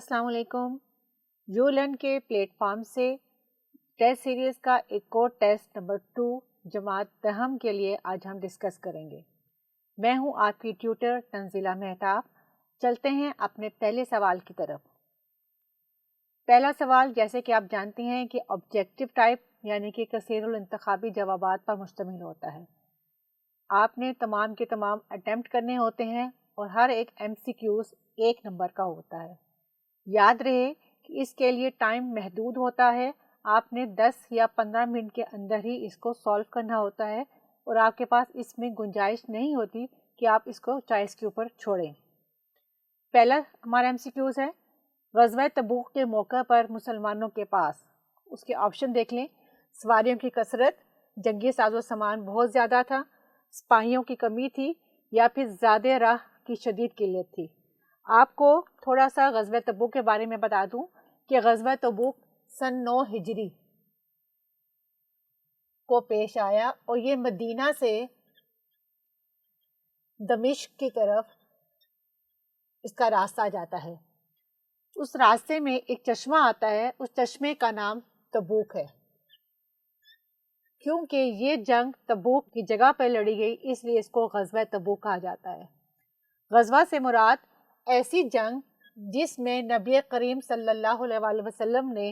السلام علیکم. You learn کے پلیٹ فارم سے ٹیسٹ سیریز کا ایک اور ٹیسٹ نمبر 2 جماعت دہم کے لیے آج ہم ڈسکس کریں گے. میں ہوں آپ کی ٹیوٹر تنزیلہ مہتاب. چلتے ہیں اپنے پہلے سوال کی طرف. پہلا سوال جیسے کہ آپ جانتے ہیں کہ آبجیکٹیو ٹائپ یعنی کہ کثیر الانتخابی جوابات پر مشتمل ہوتا ہے. آپ نے تمام کے تمام اٹیمپٹ کرنے ہوتے ہیں اور ہر ایک ایم سی کیوز 1 نمبر کا ہوتا ہے. یاد رہے کہ اس کے لیے ٹائم محدود ہوتا ہے. آپ نے 10 یا 15 منٹ کے اندر ہی اس کو سالو کرنا ہوتا ہے اور آپ کے پاس اس میں گنجائش نہیں ہوتی کہ آپ اس کو چوائس کے اوپر چھوڑیں. پہلا ہمارا ایم سی کیوز ہے غزوہ تبوک کے موقع پر مسلمانوں کے پاس. اس کے آپشن دیکھ لیں. سواریوں کی کثرت، جنگی ساز و سامان بہت زیادہ تھا، سپاہیوں کی کمی تھی یا پھر زیادہ راہ کی شدید قلت تھی. آپ کو تھوڑا سا غزوہ تبوک کے بارے میں بتا دوں کہ غزوہ تبوک سن 9 ہجری کو پیش آیا اور یہ مدینہ سے دمشق کی طرف اس کا راستہ جاتا ہے. اس راستے میں ایک چشمہ آتا ہے، اس چشمے کا نام تبوک ہے. کیونکہ یہ جنگ تبوک کی جگہ پر لڑی گئی اس لیے اس کو غزوہ تبوک کہا جاتا ہے. غزوہ سے مراد ایسی جنگ جس میں نبی کریم صلی اللہ علیہ وآلہ وسلم نے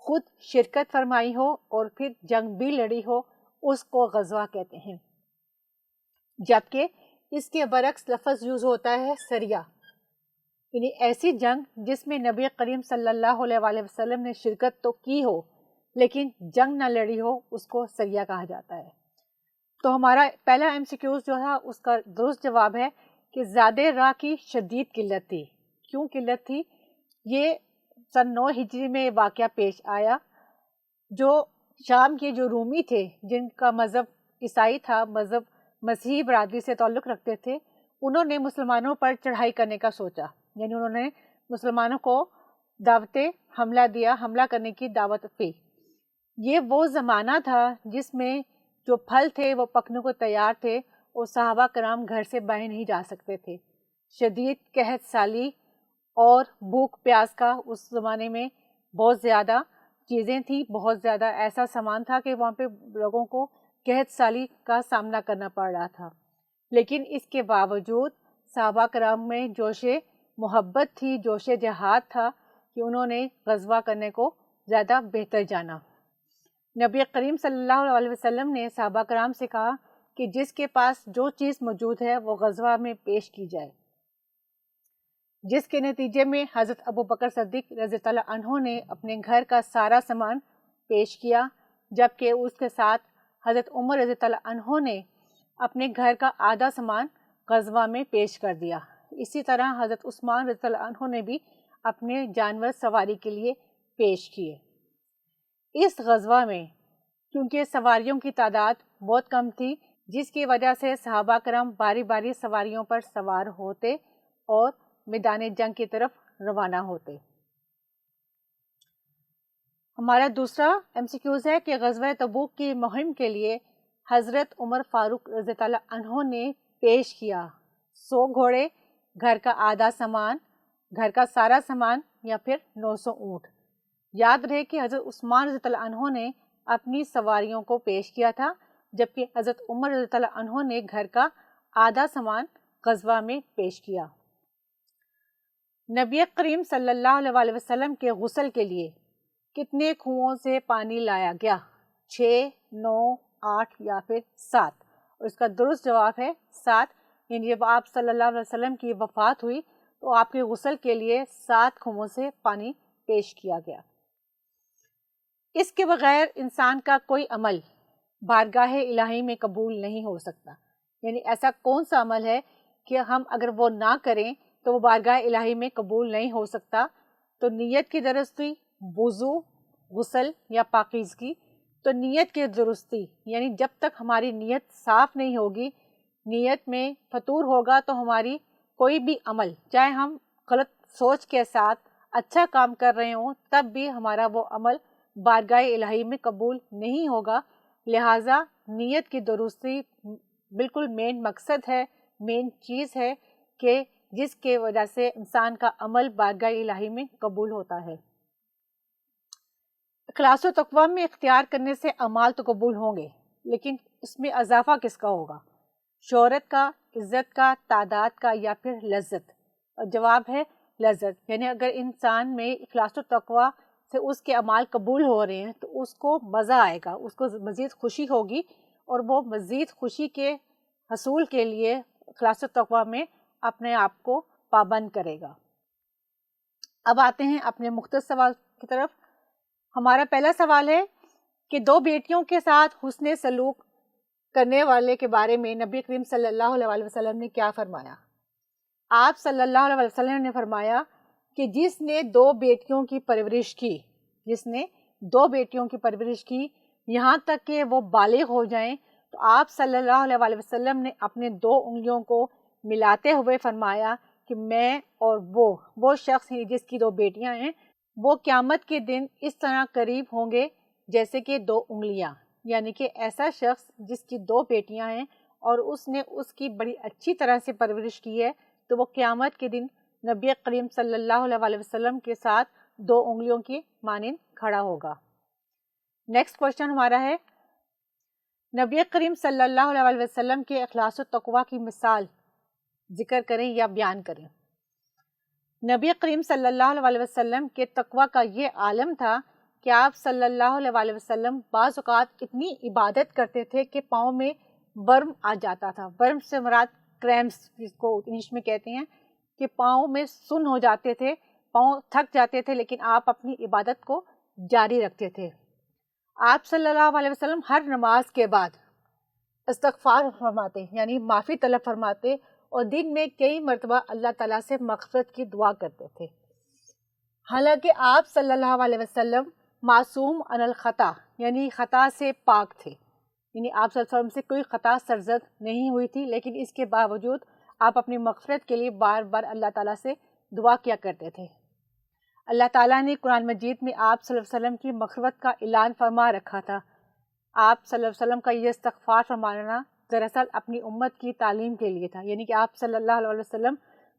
خود شرکت فرمائی ہو اور پھر جنگ بھی لڑی ہو، اس کو غزوہ کہتے ہیں. جبکہ اس کے برعکس لفظ یوز ہوتا ہے سریہ، یعنی ایسی جنگ جس میں نبی کریم صلی اللہ علیہ وآلہ وسلم نے شرکت تو کی ہو لیکن جنگ نہ لڑی ہو، اس کو سریہ کہا جاتا ہے. تو ہمارا پہلا ایم سی کیوز جو ہے اس کا درست جواب ہے کہ زیادہ راہ کی شدید قلت تھی. کیوں قلت تھی؟ یہ سن 9 ہجری میں واقعہ پیش آیا. جو شام کے جو رومی تھے جن کا مذہب عیسائی تھا، مذہب مسیحی برادری سے تعلق رکھتے تھے، انہوں نے مسلمانوں پر چڑھائی کرنے کا سوچا. یعنی انہوں نے مسلمانوں کو دعوت حملہ دیا، حملہ کرنے کی دعوت دی. یہ وہ زمانہ تھا جس میں جو پھل تھے وہ پکنے کو تیار تھے اور صحابہ کرام گھر سے باہر نہیں جا سکتے تھے. شدید قحط سالی اور بھوک پیاس کا اس زمانے میں بہت زیادہ چیزیں تھیں، بہت زیادہ ایسا سامان تھا کہ وہاں پہ لوگوں کو قحط سالی کا سامنا کرنا پڑ رہا تھا. لیکن اس کے باوجود صحابہ کرام میں جوش محبت تھی، جوش جہاد تھا کہ انہوں نے غزوہ کرنے کو زیادہ بہتر جانا. نبی کریم صلی اللہ علیہ وسلم نے صحابہ کرام سے کہا کہ جس کے پاس جو چیز موجود ہے وہ غزوہ میں پیش کی جائے، جس کے نتیجے میں حضرت ابو بکر صدیق رضی اللہ عنہ نے اپنے گھر کا سارا سامان پیش کیا، جبکہ اس کے ساتھ حضرت عمر رضی اللہ عنہ نے اپنے گھر کا آدھا سامان غزوہ میں پیش کر دیا. اسی طرح حضرت عثمان رضی اللہ عنہ نے بھی اپنے جانور سواری کے لیے پیش کیے. اس غزوہ میں کیونکہ سواریوں کی تعداد بہت کم تھی، جس کی وجہ سے صحابہ کرام باری باری سواریوں پر سوار ہوتے اور میدان جنگ کی طرف روانہ ہوتے. ہمارا دوسرا ایم سی کیوز ہے کہ غزوہ تبوک کی مہم کے لیے حضرت عمر فاروق رضی اللہ عنہ نے پیش کیا 100 گھوڑے، گھر کا آدھا سامان، گھر کا سارا سامان یا پھر 900 اونٹ. یاد رہے کہ حضرت عثمان رضی اللہ عنہ نے اپنی سواریوں کو پیش کیا تھا، جبکہ حضرت عمر رضی اللہ عنہ نے گھر کا آدھا سامان غزوہ میں پیش کیا. نبی کریم صلی اللہ علیہ وآلہ وسلم کے غسل کے لیے کتنے کنوؤں سے پانی لایا گیا؟ 6، 9، 8 یا پھر 7؟ اور اس کا درست جواب ہے 7. یعنی جب آپ صلی اللہ علیہ وسلم کی وفات ہوئی تو آپ کے غسل کے لیے 7 کنوؤں سے پانی پیش کیا گیا. اس کے بغیر انسان کا کوئی عمل بارگاہ الہی میں قبول نہیں ہو سکتا. یعنی ایسا کون سا عمل ہے کہ ہم اگر وہ نہ کریں تو وہ بارگاہ الہی میں قبول نہیں ہو سکتا؟ تو نیت کی درستی، وضو، غسل یا پاکیزگی. تو نیت کی درستی یعنی جب تک ہماری نیت صاف نہیں ہوگی، نیت میں فطور ہوگا تو ہماری کوئی بھی عمل، چاہے ہم غلط سوچ کے ساتھ اچھا کام کر رہے ہوں، تب بھی ہمارا وہ عمل بارگاہ الہی میں قبول نہیں ہوگا. لہٰذا نیت کی درستی بالکل مین مقصد ہے، مین چیز ہے کہ جس کے وجہ سے انسان کا عمل بارگاہ الہی میں قبول ہوتا ہے۔ اخلاص و تقویٰ میں اختیار کرنے سے اعمال تو قبول ہوں گے، لیکن اس میں اضافہ کس کا ہوگا؟ شہرت کا، عزت کا، تعداد کا، یا پھر لذت؟ اور جواب ہے لذت۔ یعنی اگر انسان میں اخلاص و تقویٰ سے اس کے اعمال قبول ہو رہے ہیں تو اس کو مزہ آئے گا، اس کو مزید خوشی ہوگی، اور وہ مزید خوشی کے حصول کے لیے اخلاص و تقویٰ میں اپنے آپ کو پابند کرے گا۔ اب آتے ہیں اپنے مختصر سوال کی طرف۔ ہمارا پہلا سوال ہے کہ دو بیٹیوں کے ساتھ حسن سلوک کرنے والے کے بارے میں نبی کریم صلی اللہ علیہ وسلم نے کیا فرمایا؟ آپ صلی اللہ علیہ وسلم نے فرمایا کہ جس نے دو بیٹیوں کی پرورش کی، یہاں تک کہ وہ بالغ ہو جائیں، تو آپ صلی اللہ علیہ وسلم نے اپنے دو انگلیوں کو ملاتے ہوئے فرمایا کہ میں اور وہ شخص ہیں جس کی دو بیٹیاں ہیں، وہ قیامت کے دن اس طرح قریب ہوں گے جیسے کہ دو انگلیاں۔ یعنی کہ ایسا شخص جس کی دو بیٹیاں ہیں اور اس نے اس کی بڑی اچھی طرح سے پرورش کی ہے، تو وہ قیامت کے دن نبی کریم صلی اللہ علیہ وسلم کے ساتھ دو انگلیوں کی مانند کھڑا ہوگا۔ نیکسٹ کوشچن ہمارا ہے، نبی کریم صلی اللہ علیہ وسلم کے اخلاص و تقویٰ کی مثال ذکر کریں یا بیان کریں۔ نبی کریم صلی اللہ علیہ وسلم کے تقویٰ کا یہ عالم تھا کہ آپ صلی اللہ علیہ وسلم بعض اوقات اتنی عبادت کرتے تھے کہ پاؤں میں ورم آ جاتا تھا۔ ورم سے مراد کریمپس، جس کو انگلش میں کہتے ہیں، کہ پاؤں میں سن ہو جاتے تھے، پاؤں تھک جاتے تھے، لیکن آپ اپنی عبادت کو جاری رکھتے تھے۔ آپ صلی اللہ علیہ وسلم ہر نماز کے بعد استغفار فرماتے، یعنی معافی طلب فرماتے، اور دن میں کئی مرتبہ اللہ تعالیٰ سے مغفرت کی دعا کرتے تھے۔ حالانکہ آپ صلی اللہ علیہ وسلم معصوم عن الخطا، یعنی خطا سے پاک تھے، یعنی آپ صلی اللہ علیہ وسلم سے کوئی خطا سرزد نہیں ہوئی تھی، لیکن اس کے باوجود آپ اپنی مغفرت کے لیے بار بار اللہ تعالیٰ سے دعا کیا کرتے تھے۔ اللہ تعالیٰ نے قرآن مجید میں آپ صلی اللہ علیہ وسلم کی مغفرت کا اعلان فرما رکھا تھا۔ آپ صلی اللہ علیہ وسلم کا یہ استغفار فرمانا دراصل اپنی امت کی تعلیم کے لیے تھا، یعنی کہ آپ صلی اللہ علیہ وسلم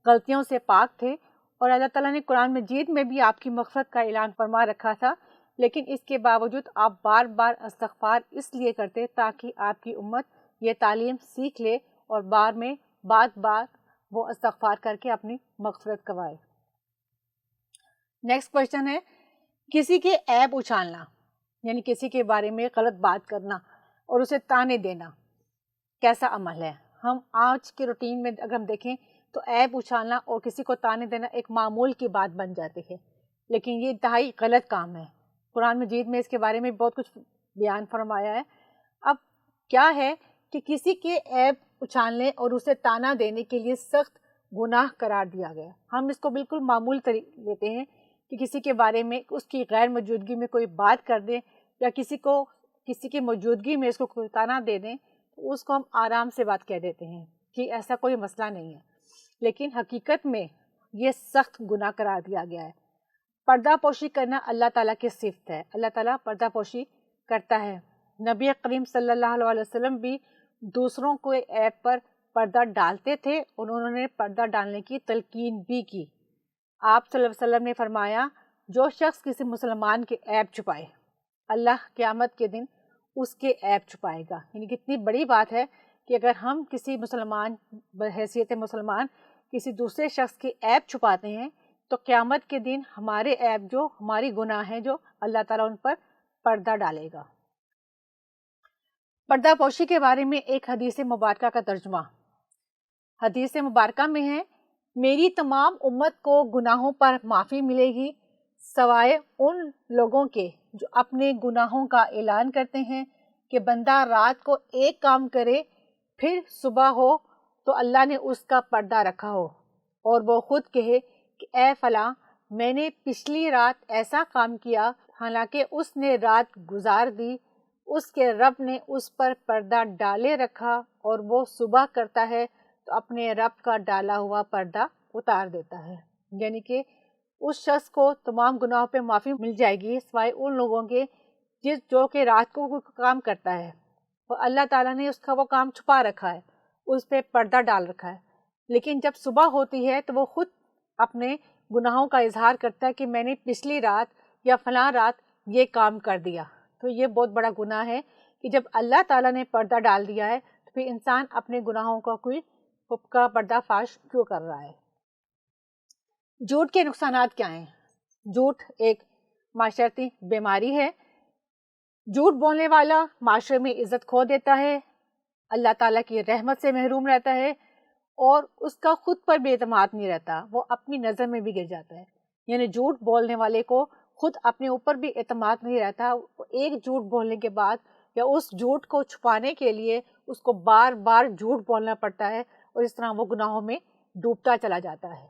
غلطیوں سے پاک تھے، اور اللہ تعالیٰ نے قرآن مجید میں بھی آپ کی مغفرت کا اعلان فرما رکھا تھا، لیکن اس کے باوجود آپ بار بار استغفار اس لیے کرتے تاکہ آپ کی امت یہ تعلیم سیکھ لے اور بار وہ استغفار کر کے اپنی مغفرت کروائے۔ نیکسٹ کوشچن ہے، کسی کے عیب اچھالنا، یعنی کسی کے بارے میں غلط بات کرنا اور اسے تانے دینا کیسا عمل ہے؟ ہم آج کے روٹین میں اگر ہم دیکھیں تو عیب اچھالنا اور کسی کو تانے دینا ایک معمول کی بات بن جاتی ہے، لیکن یہ انتہائی غلط کام ہے۔ قرآن مجید میں اس کے بارے میں بہت کچھ بیان فرمایا ہے۔ اب کیا ہے کہ کسی کے عیب اچھالنے اور اسے تانا دینے کے لیے سخت گناہ قرار دیا گیا۔ ہم اس کو بالکل معمول لیتے ہیں کہ کسی کے بارے میں اس کی غیر موجودگی میں کوئی بات کر دیں، یا کسی کی موجودگی میں اس کو کوئی تانا دے دیں، تو اس کو ہم آرام سے بات کہہ دیتے ہیں کہ ایسا کوئی مسئلہ نہیں ہے، لیکن حقیقت میں یہ سخت گناہ قرار دیا گیا ہے۔ پردہ پوشی کرنا اللہ تعالیٰ کی صفت ہے، اللہ تعالیٰ پردہ پوشی کرتا ہے۔ نبی کریم صلی اللہ علیہ وسلم بھی دوسروں کو عیب پر پردہ ڈالتے تھے، اور انہوں نے پردہ ڈالنے کی تلقین بھی کی۔ آپ صلی اللہ علیہ وسلم نے فرمایا، جو شخص کسی مسلمان کے عیب چھپائے، اللہ قیامت کے دن اس کے عیب چھپائے گا۔ یعنی کتنی بڑی بات ہے کہ اگر ہم کسی مسلمان بحیثیت مسلمان کسی دوسرے شخص کے عیب چھپاتے ہیں، تو قیامت کے دن ہمارے عیب، جو ہماری گناہ ہیں، جو اللہ تعالیٰ ان پر پردہ ڈالے گا۔ پردہ پوشی کے بارے میں ایک حدیث مبارکہ کا ترجمہ۔ حدیث مبارکہ میں ہے، میری تمام امت کو گناہوں پر معافی ملے گی سوائے ان لوگوں کے جو اپنے گناہوں کا اعلان کرتے ہیں کہ بندہ رات کو ایک کام کرے، پھر صبح ہو تو اللہ نے اس کا پردہ رکھا ہو، اور وہ خود کہے کہ اے فلاں، میں نے پچھلی رات ایسا کام کیا، حالانکہ اس نے رات گزار دی، اس کے رب نے اس پر پردہ ڈالے رکھا، اور وہ صبح کرتا ہے تو اپنے رب کا ڈالا ہوا پردہ اتار دیتا ہے۔ یعنی کہ اس شخص کو تمام گناہوں پہ معافی مل جائے گی سوائے ان لوگوں کے جو کہ رات کو کام کرتا ہے، اور اللہ تعالیٰ نے اس کا وہ کام چھپا رکھا ہے، اس پہ پردہ ڈال رکھا ہے۔ لیکن جب صبح ہوتی ہے تو وہ خود اپنے گناہوں کا اظہار کرتا ہے کہ میں نے پچھلی رات یا فلاں رات یہ کام کر دیا. تو یہ بہت بڑا گناہ ہے کہ جب اللہ تعالیٰ نے پردہ ڈال دیا ہے تو پھر انسان اپنے گناہوں کا پردہ فاش کیوں کر رہا ہے. جھوٹ کے نقصانات کیا ہیں؟ جھوٹ ایک معاشرتی بیماری ہے. جھوٹ بولنے والا معاشرے میں عزت کھو دیتا ہے، اللہ تعالیٰ کی رحمت سے محروم رہتا ہے، اور اس کا خود پر بھی اعتماد نہیں رہتا، وہ اپنی نظر میں بھی گر جاتا ہے. یعنی جھوٹ بولنے والے کو خود اپنے اوپر بھی اعتماد نہیں رہتا. ایک جھوٹ بولنے کے بعد یا اس جھوٹ کو چھپانے کے لیے اس کو بار بار جھوٹ بولنا پڑتا ہے، اور اس طرح وہ گناہوں میں ڈوبتا چلا جاتا ہے.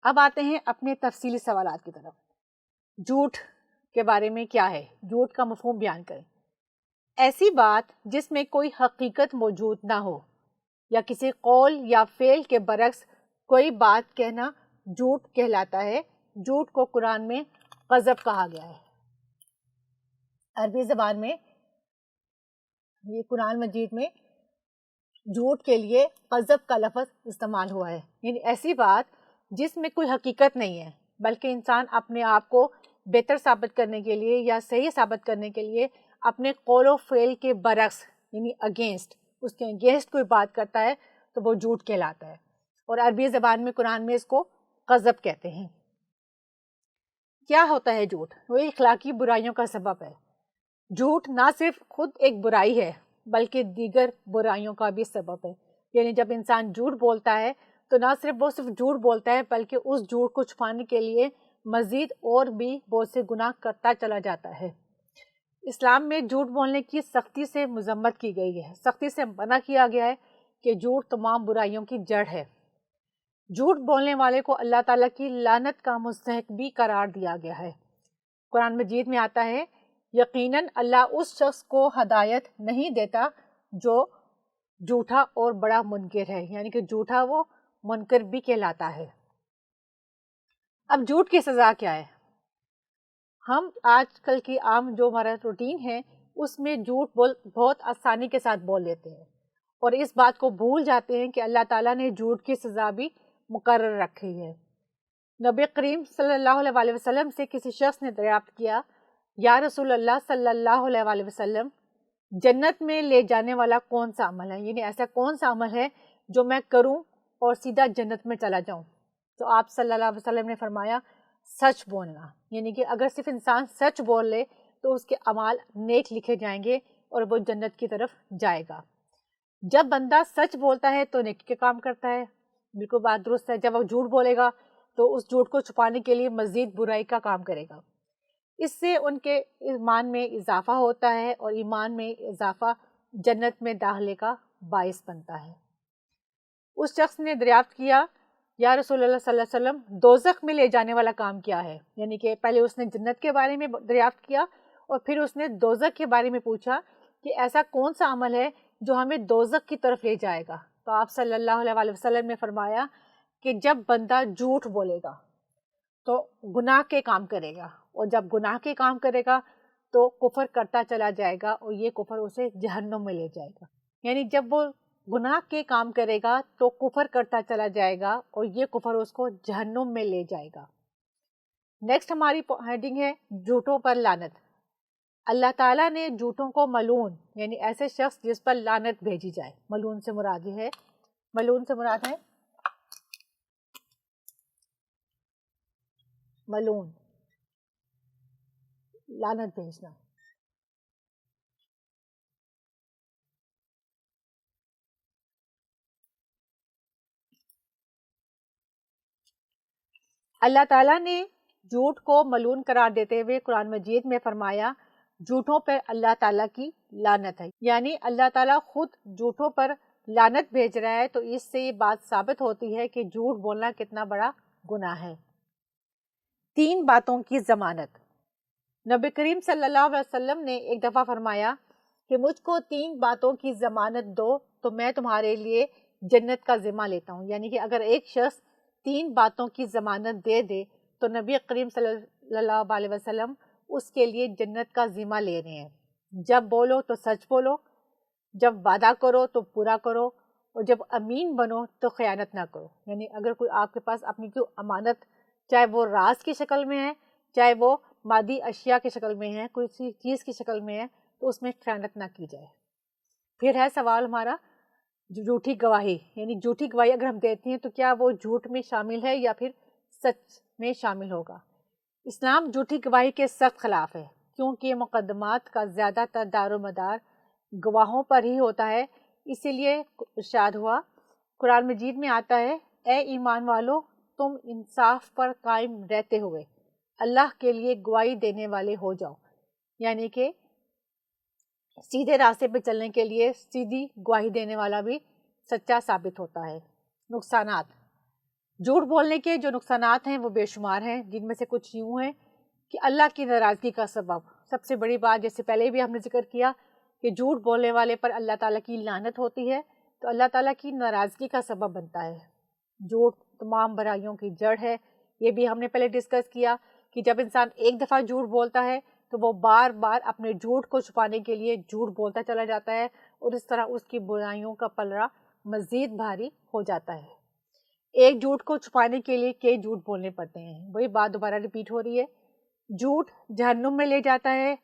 اب آتے ہیں اپنے تفصیلی سوالات کی طرف. جھوٹ کے بارے میں کیا ہے؟ جھوٹ کا مفہوم بیان کریں. ایسی بات جس میں کوئی حقیقت موجود نہ ہو یا کسی قول یا فعل کے برعکس کوئی بات کہنا جھوٹ کہلاتا ہے. جھوٹ کو قرآن میں قذف کہا گیا ہے. عربی زبان میں یہ قرآن مجید میں جھوٹ کے لیے قذف کا لفظ استعمال ہوا ہے. یعنی ایسی بات جس میں کوئی حقیقت نہیں ہے، بلکہ انسان اپنے آپ کو بہتر ثابت کرنے کے لیے یا صحیح ثابت کرنے کے لیے اپنے قول و فعل کے برعکس یعنی اگینسٹ، اس کے اگینسٹ کوئی بات کرتا ہے تو وہ جھوٹ کہلاتا ہے. اور عربی زبان میں قرآن میں اس کو قذف کہتے ہیں. کیا ہوتا ہے جھوٹ؟ وہ اخلاقی برائیوں کا سبب ہے. جھوٹ نہ صرف خود ایک برائی ہے بلکہ دیگر برائیوں کا بھی سبب ہے. یعنی جب انسان جھوٹ بولتا ہے تو نہ صرف وہ صرف جھوٹ بولتا ہے بلکہ اس جھوٹ کو چھپانے کے لیے مزید اور بھی بہت سے گناہ کرتا چلا جاتا ہے. اسلام میں جھوٹ بولنے کی سختی سے مذمت کی گئی ہے، سختی سے منع کیا گیا ہے کہ جھوٹ تمام برائیوں کی جڑ ہے. جھوٹ بولنے والے کو اللہ تعالیٰ کی لعنت کا مستحق بھی قرار دیا گیا ہے. قرآن مجید میں آتا ہے یقیناً اللہ اس شخص کو ہدایت نہیں دیتا جو جھوٹا اور بڑا منکر ہے. یعنی کہ جھوٹا وہ منکر بھی کہلاتا ہے. اب جھوٹ کی سزا کیا ہے؟ ہم آج کل کی عام جو ہمارا روٹین ہے اس میں جھوٹ بہت آسانی کے ساتھ بول لیتے ہیں، اور اس بات کو بھول جاتے ہیں کہ اللہ تعالیٰ نے جھوٹ کی سزا بھی مقرر رکھی ہے. نبی کریم صلی اللہ علیہ وسلم سے کسی شخص نے دریافت کیا، یا رسول اللہ صلی اللہ علیہ وسلم، جنت میں لے جانے والا کون سا عمل ہے؟ یعنی ایسا کون سا عمل ہے جو میں کروں اور سیدھا جنت میں چلا جاؤں؟ تو آپ صلی اللہ علیہ وسلم نے فرمایا سچ بولنا. یعنی کہ اگر صرف انسان سچ بول لے تو اس کے اعمال نیک لکھے جائیں گے اور وہ جنت کی طرف جائے گا. جب بندہ سچ بولتا ہے تو نیکی کے کام کرتا ہے، بالکل بات درست ہے. جب وہ جھوٹ بولے گا تو اس جھوٹ کو چھپانے کے لیے مزید برائی کا کام کرے گا. اس سے ان کے ایمان میں اضافہ ہوتا ہے، اور ایمان میں اضافہ جنت میں داخلے کا باعث بنتا ہے. اس شخص نے دریافت کیا، یا رسول اللہ صلی اللہ علیہ وسلم، دوزخ میں لے جانے والا کام کیا ہے؟ یعنی کہ پہلے اس نے جنت کے بارے میں دریافت کیا اور پھر اس نے دوزخ کے بارے میں پوچھا کہ ایسا کون سا عمل ہے جو ہمیں دوزخ کی طرف لے جائے گا. تو آپ صلی اللہ علیہ وسلم نے فرمایا کہ جب بندہ جھوٹ بولے گا تو گناہ کے کام کرے گا، اور جب گناہ کے کام کرے گا تو کفر کرتا چلا جائے گا، اور یہ کفر اسے جہنم میں لے جائے گا. یعنی جب وہ گناہ کے کام کرے گا تو کفر کرتا چلا جائے گا، اور یہ کفر اس کو جہنم میں لے جائے گا. نیکسٹ ہماری ہیڈنگ ہے جھوٹوں پر لعنت. اللہ تعالیٰ نے جھوٹوں کو ملعون یعنی ایسے شخص جس پر لعنت بھیجی جائے. ملعون سے مراد ہے ملعون لعنت بھیجنا. اللہ تعالیٰ نے جھوٹ کو ملعون قرار دیتے ہوئے قرآن مجید میں فرمایا جھوٹوں پر اللہ تعالیٰ کی لعنت ہے. یعنی اللہ تعالیٰ خود جھوٹوں پر لعنت بھیج رہا ہے. تو اس سے یہ بات ثابت ہوتی ہے کہ جھوٹ بولنا کتنا بڑا گناہ ہے. 3 باتوں کی ضمانت. نبی کریم صلی اللہ علیہ وسلم نے ایک دفعہ فرمایا کہ مجھ کو 3 باتوں کی ضمانت دو تو میں تمہارے لیے جنت کا ذمہ لیتا ہوں. یعنی کہ اگر ایک شخص 3 باتوں کی ضمانت دے دے تو نبی کریم صلی اللہ علیہ وسلم اس کے لیے جنت کا ذمہ لے رہے ہیں. جب بولو تو سچ بولو، جب وعدہ کرو تو پورا کرو، اور جب امین بنو تو خیانت نہ کرو. یعنی اگر کوئی آپ کے پاس اپنی کوئی امانت، چاہے وہ راز کی شکل میں ہے، چاہے وہ مادی اشیاء کی شکل میں ہے، کوئی سی چیز کی شکل میں ہے، تو اس میں خیانت نہ کی جائے. پھر ہے سوال ہمارا جھوٹی گواہی. یعنی جھوٹی گواہی اگر ہم دیتے ہیں تو کیا وہ جھوٹ میں شامل ہے یا پھر سچ میں شامل ہوگا؟ اسلام جھوٹی گواہی کے سخت خلاف ہے، کیونکہ مقدمات کا زیادہ تر دار و مدار گواہوں پر ہی ہوتا ہے. اسی لیے ارشاد ہوا، قرآن مجید میں آتا ہے، اے ایمان والو تم انصاف پر قائم رہتے ہوئے اللہ کے لیے گواہی دینے والے ہو جاؤ. یعنی کہ سیدھے راستے پہ چلنے کے لیے سیدھی گواہی دینے والا بھی سچا ثابت ہوتا ہے. نقصانات. جھوٹ بولنے کے جو نقصانات ہیں وہ بے شمار ہیں، جن میں سے کچھ یوں ہیں کہ اللہ کی ناراضگی کا سبب. سب سے بڑی بات، جیسے پہلے بھی ہم نے ذکر کیا کہ جھوٹ بولنے والے پر اللہ تعالیٰ کی لعنت ہوتی ہے، تو اللہ تعالیٰ کی ناراضگی کا سبب بنتا ہے. جھوٹ تمام برائیوں کی جڑ ہے. یہ بھی ہم نے پہلے ڈسکس کیا کہ جب انسان ایک دفعہ جھوٹ بولتا ہے تو وہ بار بار اپنے جھوٹ کو چھپانے کے لیے جھوٹ بولتا چلا جاتا ہے، اور اس طرح اس کی برائیوں کا پلڑا مزید بھاری ہو جاتا ہے. ایک جھوٹ کو چھپانے کے لیے کئی جھوٹ بولنے پڑتے ہیں. وہی بات دوبارہ ریپیٹ ہو رہی ہے. جھوٹ جہنم میں لے جاتا ہے.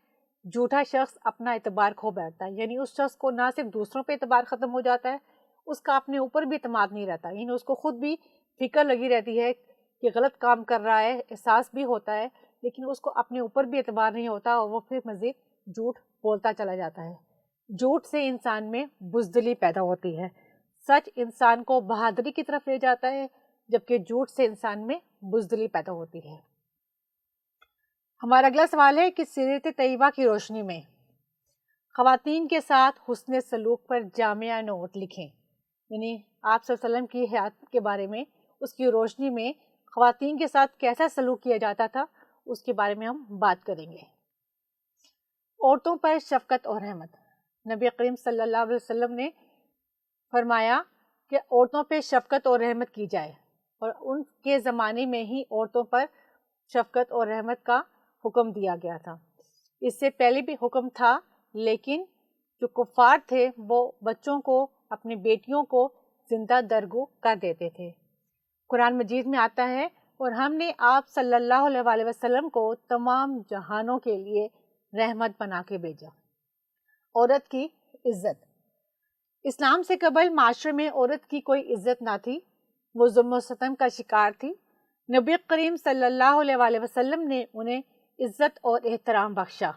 جھوٹا شخص اپنا اعتبار کھو بیٹھتا ہے. یعنی اس شخص کو نہ صرف دوسروں پہ اعتبار ختم ہو جاتا ہے، اس کا اپنے اوپر بھی اعتماد نہیں رہتا. یعنی اس کو خود بھی فکر لگی رہتی ہے کہ غلط کام کر رہا ہے، احساس بھی ہوتا ہے، لیکن اس کو اپنے اوپر بھی اعتبار نہیں ہوتا، اور وہ پھر مزید جھوٹ بولتا چلا جاتا ہے. جھوٹ سے انسان میں بزدلی پیدا ہوتی ہے. سچ انسان کو بہادری کی طرف لے جاتا ہے، جبکہ جھوٹ سے انسان میں بزدلی پیدا ہوتی ہے. ہمارا اگلا سوال ہے کہ سیرت طیبہ کی روشنی میں خواتین کے ساتھ حسن سلوک پر جامعہ نوٹ لکھیں. یعنی آپ صلی اللہ علیہ وسلم کی حیات کے بارے میں، اس کی روشنی میں خواتین کے ساتھ کیسا سلوک کیا جاتا تھا، اس کے بارے میں ہم بات کریں گے. عورتوں پر شفقت اور رحمت. نبی کریم صلی اللہ علیہ وسلم نے فرمایا کہ عورتوں پہ شفقت اور رحمت کی جائے، اور ان کے زمانے میں ہی عورتوں پر شفقت اور رحمت کا حکم دیا گیا تھا. اس سے پہلے بھی حکم تھا، لیکن جو کفار تھے وہ بچوں کو، اپنی بیٹیوں کو زندہ درگو کر دیتے تھے. قرآن مجید میں آتا ہے، اور ہم نے آپ صلی اللہ علیہ وسلم کو تمام جہانوں کے لیے رحمت بنا کے بھیجا. عورت کی عزت. اسلام سے قبل معاشرے میں عورت کی کوئی عزت نہ تھی، وہ ظلم و ستم کا شکار تھی. نبی کریم صلی اللہ علیہ وسلم نے انہیں عزت اور احترام بخشا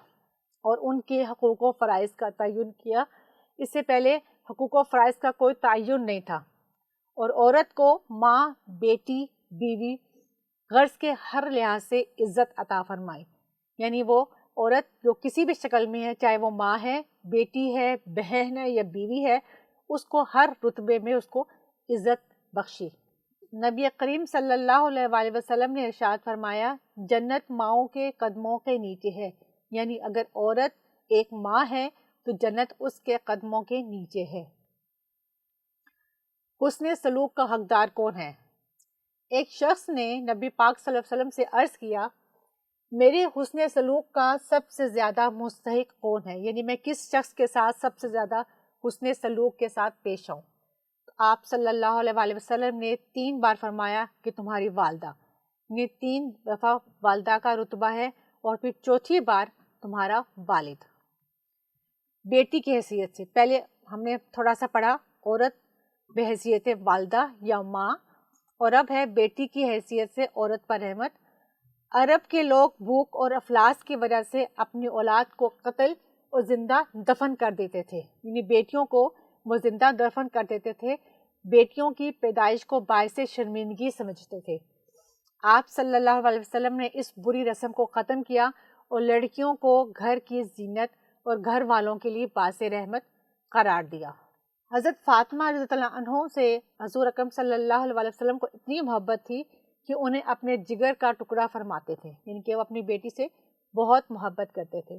اور ان کے حقوق و فرائض کا تعین کیا. اس سے پہلے حقوق و فرائض کا کوئی تعین نہیں تھا، اور عورت کو ماں، بیٹی، بیوی، غرض کے ہر لحاظ سے عزت عطا فرمائی. یعنی وہ عورت جو کسی بھی شکل میں ہے، چاہے وہ ماں ہے، بیٹی ہے، بہن ہے یا بیوی ہے، اس کو ہر رتبے میں اس کو عزت بخشی. نبی کریم صلی اللہ علیہ وسلم نے ارشاد فرمایا، جنت ماؤں کے قدموں کے نیچے ہے. یعنی اگر عورت ایک ماں ہے تو جنت اس کے قدموں کے نیچے ہے. حسن سلوک کا حقدار کون ہے؟ ایک شخص نے نبی پاک صلی اللہ علیہ وسلم سے عرض کیا، میرے حسن سلوک کا سب سے زیادہ مستحق کون ہے؟ یعنی میں کس شخص کے ساتھ سب سے زیادہ حسن سلوک کے ساتھ پیش آؤں؟ آپ صلی اللہ علیہ وسلم نے 3 بار فرمایا کہ تمہاری والدہ. یہ 3 دفعہ والدہ کا رتبہ ہے، اور پھر چوتھی بار تمہارا والد. بیٹی کی حیثیت سے پہلے ہم نے تھوڑا سا پڑھا، عورت بحیثیت والدہ یا ماں، اور اب ہے بیٹی کی حیثیت سے عورت پر رحمت. عرب کے لوگ بھوک اور افلاس کی وجہ سے اپنی اولاد کو قتل اور زندہ دفن کر دیتے تھے. یعنی بیٹیوں کو وہ زندہ دفن کر دیتے تھے، بیٹیوں کی پیدائش کو باعث شرمندگی سمجھتے تھے. آپ صلی اللہ علیہ وسلم نے اس بری رسم کو ختم کیا اور لڑکیوں کو گھر کی زینت اور گھر والوں کے لیے باعث رحمت قرار دیا. حضرت فاطمہ رضی اللہ عنہ سے حضور اکرم صلی اللہ علیہ وسلم کو اتنی محبت تھی کہ انہیں اپنے جگر کا ٹکڑا فرماتے تھے. یعنی کہ وہ اپنی بیٹی سے بہت محبت کرتے تھے.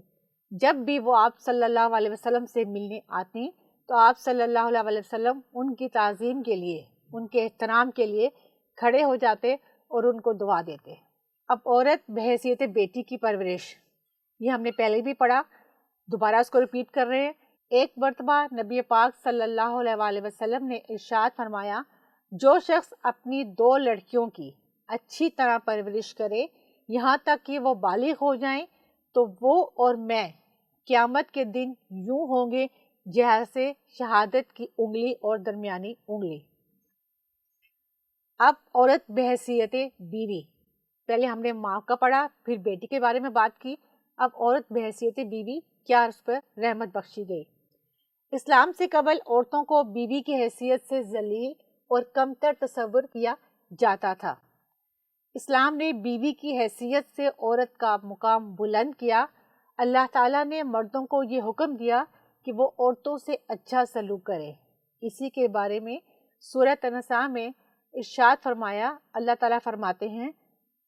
جب بھی وہ آپ صلی اللہ علیہ وسلم سے ملنے آتی تو آپ صلی اللہ علیہ وسلم ان کی تعظیم کے لیے، ان کے احترام کے لیے کھڑے ہو جاتے اور ان کو دعا دیتے. اب عورت بحیثیت بیٹی کی پرورش، یہ ہم نے پہلے بھی پڑھا، دوبارہ اس کو ریپیٹ کر رہے ہیں. ایک مرتبہ نبی پاک صلی اللہ علیہ وسلم نے ارشاد فرمایا، جو شخص اپنی 2 لڑکیوں کی اچھی طرح پرورش کرے یہاں تک کہ وہ بالغ ہو جائیں تو وہ اور میں قیامت کے دن یوں ہوں گے جیسے شہادت کی انگلی اور درمیانی انگلی۔ اب عورت بحیثیت بیوی، پہلے ہم نے ماں کا پڑھا، پھر بیٹی کے بارے میں بات کی، اب عورت بحیثیت بیوی کیا اس پر رحمت بخشی گئی۔ اسلام سے قبل عورتوں کو بیوی کی حیثیت سے ذلیل اور کمتر تصور کیا جاتا تھا۔ اسلام نے بیوی کی حیثیت سے عورت کا مقام بلند کیا۔ اللہ تعالیٰ نے مردوں کو یہ حکم دیا کہ وہ عورتوں سے اچھا سلوک کرے۔ اسی کے بارے میں سورۃ النساء میں ارشاد فرمایا، اللہ تعالیٰ فرماتے ہیں،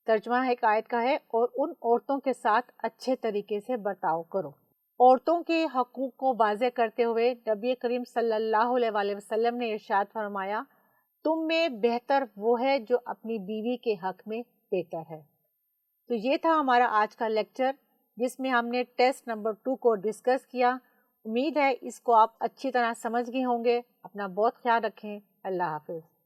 ترجمہ ایک آیت کا ہے، اور ان عورتوں کے ساتھ اچھے طریقے سے برتاؤ کرو۔ عورتوں کے حقوق کو واضح کرتے ہوئے نبی کریم صلی اللہ علیہ وسلم نے ارشاد فرمایا، تم میں بہتر وہ ہے جو اپنی بیوی کے حق میں بہتر ہے۔ تو یہ تھا ہمارا آج کا لیکچر جس میں ہم نے ٹیسٹ نمبر 2 کو ڈسکس کیا۔ امید ہے اس کو آپ اچھی طرح سمجھ گئے ہوں گے۔ اپنا بہت خیال رکھیں۔ اللہ حافظ۔